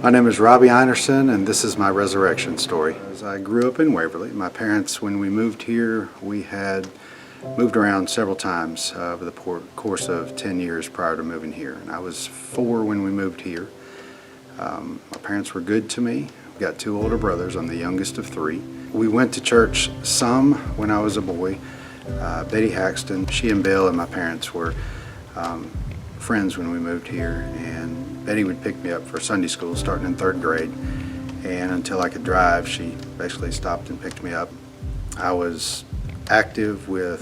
My name is Robby Einerson, and this is my resurrection story. As I grew up in Waverly, my parents, when we moved here, we had moved around several times over the course of 10 years prior to moving here. And I was 4 when we moved here. My parents were good to me. I've got 2 older brothers. I'm the youngest of 3. We went to church some when I was a boy. Betty Haxton, she and Bill and my parents were friends when we moved here, and Betty would pick me up for Sunday school starting in 3rd grade, and until I could drive, she basically stopped and picked me up. I was active with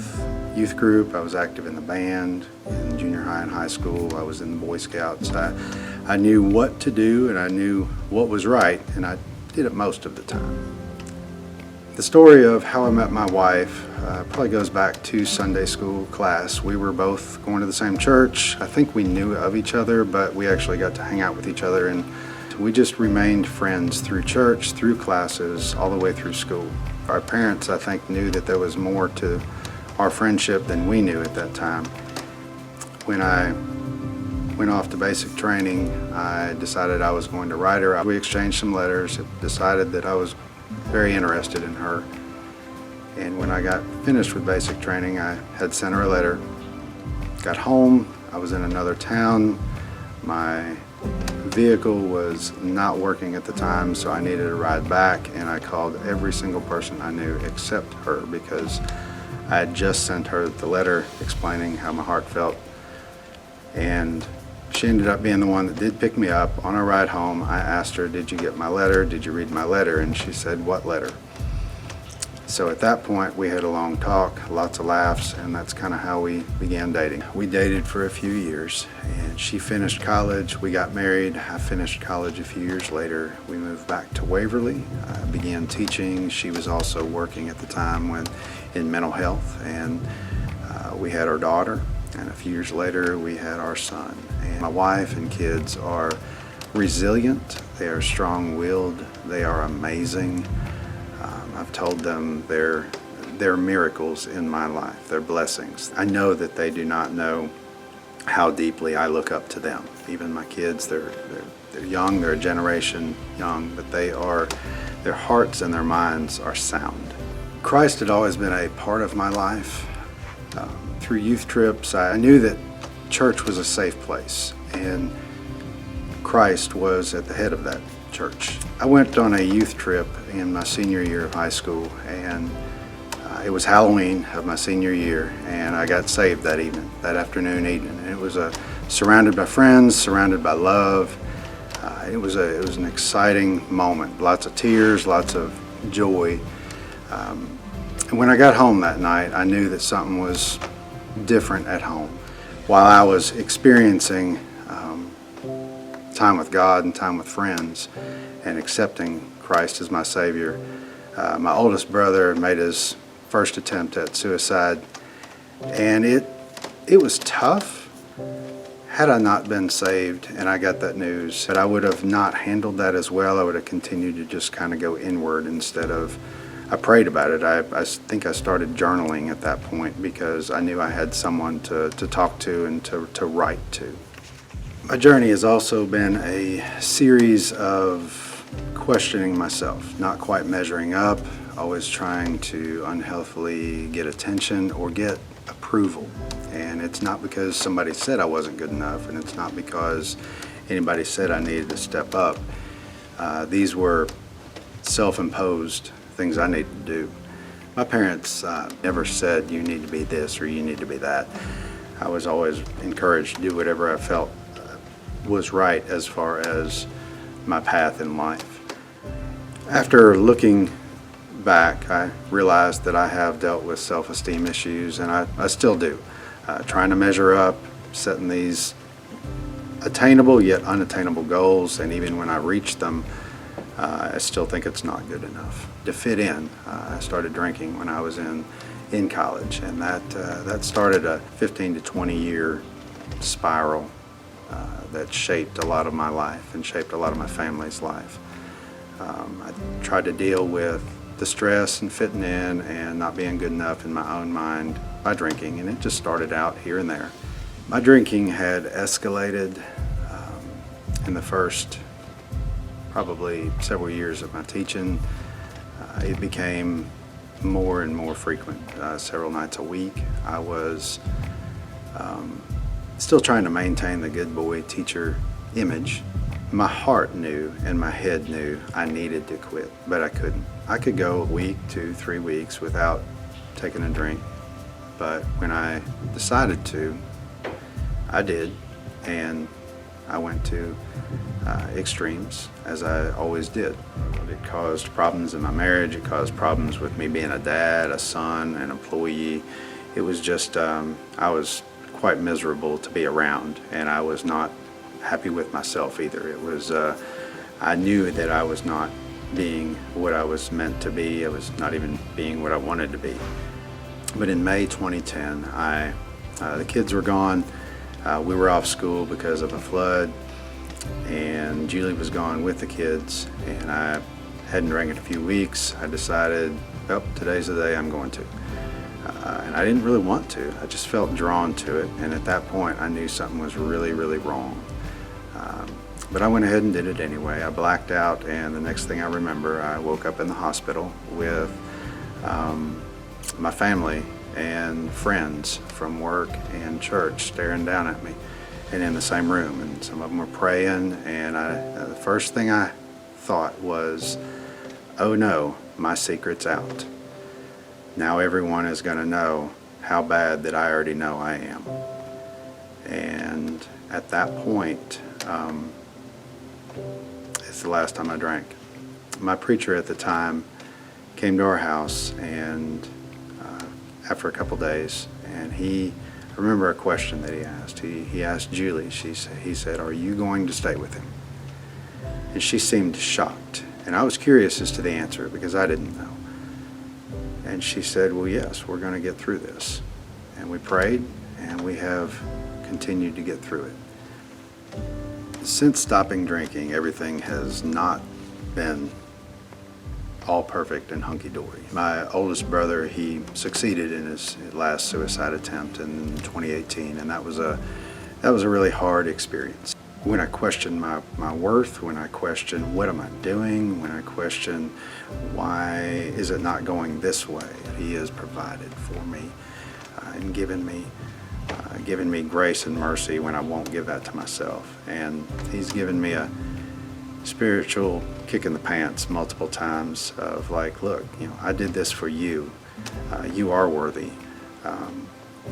youth group. I was active in the band in junior high and high school. I was in the Boy Scouts. I knew what to do, and I knew what was right, and I did it most of the time. The story of how I met my wife probably goes back to Sunday school class. We were both going to the same church. I think we knew of each other, but we actually got to hang out with each other, and we just remained friends through church, through classes, all the way through school. Our parents, I think, knew that there was more to our friendship than we knew at that time. When I went off to basic training, I decided I was going to write her. We exchanged some letters, decided that I was very interested in her. And when I got finished with basic training, I had sent her a letter. Got home, I was in another town. My vehicle was not working at the time, so I needed a ride back, and I called every single person I knew except her, because I had just sent her the letter explaining how my heart felt. And she ended up being the one that did pick me up. On our ride home, I asked her, "Did you get my letter? Did you read my letter?" And she said, "What letter?" So at that point, we had a long talk, lots of laughs, and that's kind of how we began dating. We dated for a few years, and she finished college. We got married. I finished college a few years later. We moved back to Waverly. I began teaching. She was also working at the time in mental health, and we had our daughter. And a few years later, we had our son. And my wife and kids are resilient. They are strong-willed. They are amazing. I've told them they're miracles in my life. They're blessings. I know that they do not know how deeply I look up to them. Even my kids, they're young. They're a generation young, but their hearts and their minds are sound. Christ had always been a part of my life. Through youth trips, I knew that church was a safe place, and Christ was at the head of that church. I went on a youth trip in my senior year of high school, and it was Halloween of my senior year, and I got saved that afternoon. And it was surrounded by friends, surrounded by love. It was an exciting moment, lots of tears, lots of joy. And when I got home that night, I knew that something was different at home. While I was experiencing time with God and time with friends and accepting Christ as my Savior, my oldest brother made his first attempt at suicide, and it was tough. Had I not been saved and I got that news, that I would have not handled that as well. I would have continued to just kind of go inward instead of, I prayed about it. I think I started journaling at that point because I knew I had someone to talk to and to write to. My journey has also been a series of questioning myself, not quite measuring up, always trying to unhealthily get attention or get approval. And it's not because somebody said I wasn't good enough, and it's not because anybody said I needed to step up. These were self-imposed things I needed to do. My parents never said you need to be this or you need to be that. I was always encouraged to do whatever I felt was right as far as my path in life. After looking back, I realized that I have dealt with self-esteem issues, and I still do. Trying to measure up, setting these attainable yet unattainable goals, and even when I reach them, I still think it's not good enough. To fit in, I started drinking when I was in college, and that started a 15 to 20 year spiral that shaped a lot of my life and shaped a lot of my family's life. I tried to deal with the stress and fitting in and not being good enough in my own mind by drinking, and it just started out here and there. My drinking had escalated in the first probably several years of my teaching, it became more and more frequent, several nights a week. I was still trying to maintain the good boy teacher image. My heart knew and my head knew I needed to quit, but I couldn't. I could go a week, 2, 3 weeks without taking a drink, but when I decided to, I did, and I went to extremes, as I always did. It caused problems in my marriage, it caused problems with me being a dad, a son, an employee. It was just, I was quite miserable to be around, and I was not happy with myself either. It was, I knew that I was not being what I was meant to be. I was not even being what I wanted to be. But in May 2010, the kids were gone. We were off school because of a flood, and Julie was gone with the kids, and I hadn't drank in a few weeks. I decided, well, today's the day I'm going to. And I didn't really want to. I just felt drawn to it, and at that point I knew something was really, really wrong. But I went ahead and did it anyway. I blacked out, and the next thing I remember, I woke up in the hospital with my family and friends from work and church staring down at me, and in the same room, and some of them were praying, and the first thing I thought was, oh no, my secret's out. Now everyone is going to know how bad that I already know I am. And at that point, it's the last time I drank. My preacher at the time came to our house, and after a couple days, and I remember a question that he asked. He asked Julie, he said, are you going to stay with him? And she seemed shocked, and I was curious as to the answer because I didn't know. And she said, well, yes, we're going to get through this. And we prayed, and we have continued to get through it. Since stopping drinking, everything has not been all perfect and hunky-dory. My oldest brother, he succeeded in his last suicide attempt in 2018, and that was a really hard experience. When I question my worth, when I question what am I doing, when I question why is it not going this way, he has provided for me and given me grace and mercy when I won't give that to myself. And he's given me a spiritual kick in the pants multiple times of like, look, I did this for you. You are worthy.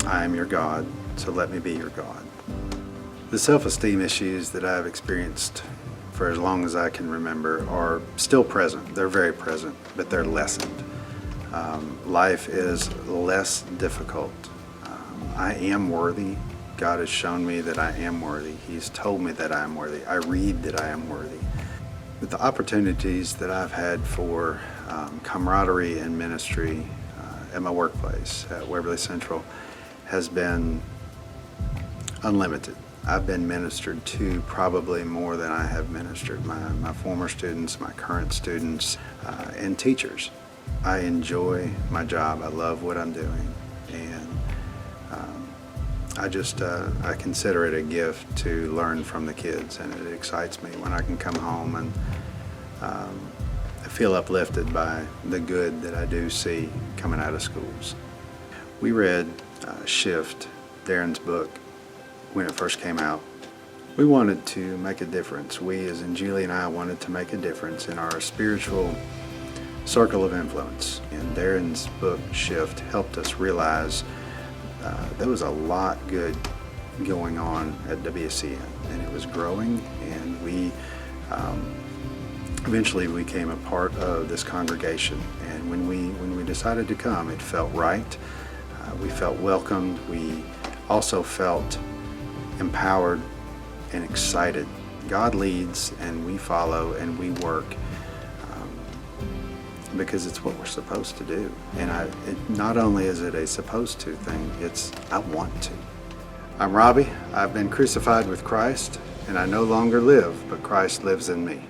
I am your God, so let me be your God. The self-esteem issues that I've experienced for as long as I can remember are still present. They're very present, but they're lessened. Life is less difficult. I am worthy. God has shown me that I am worthy. He's told me that I am worthy. I read that I am worthy. But the opportunities that I've had for camaraderie and ministry at my workplace at Waverly Central has been unlimited. I've been ministered to probably more than I have ministered my former students, my current students, and teachers. I enjoy my job. I love what I'm doing, and I consider it a gift to learn from the kids, and it excites me when I can come home and I feel uplifted by the good that I do see coming out of schools. We read Shift, Darren's book, when it first came out. We wanted to make a difference. We, as in Julie and I, wanted to make a difference in our spiritual circle of influence. And Darren's book, Shift, helped us realize there was a lot good going on at WCN, and it was growing, and we eventually became a part of this congregation. And when we decided to come, it felt right. We felt welcomed. We also felt empowered and excited. God leads, and we follow, and we work because it's what we're supposed to do. And not only is it a supposed to thing, it's I want to. I'm Robby. I've been crucified with Christ, and I no longer live, but Christ lives in me.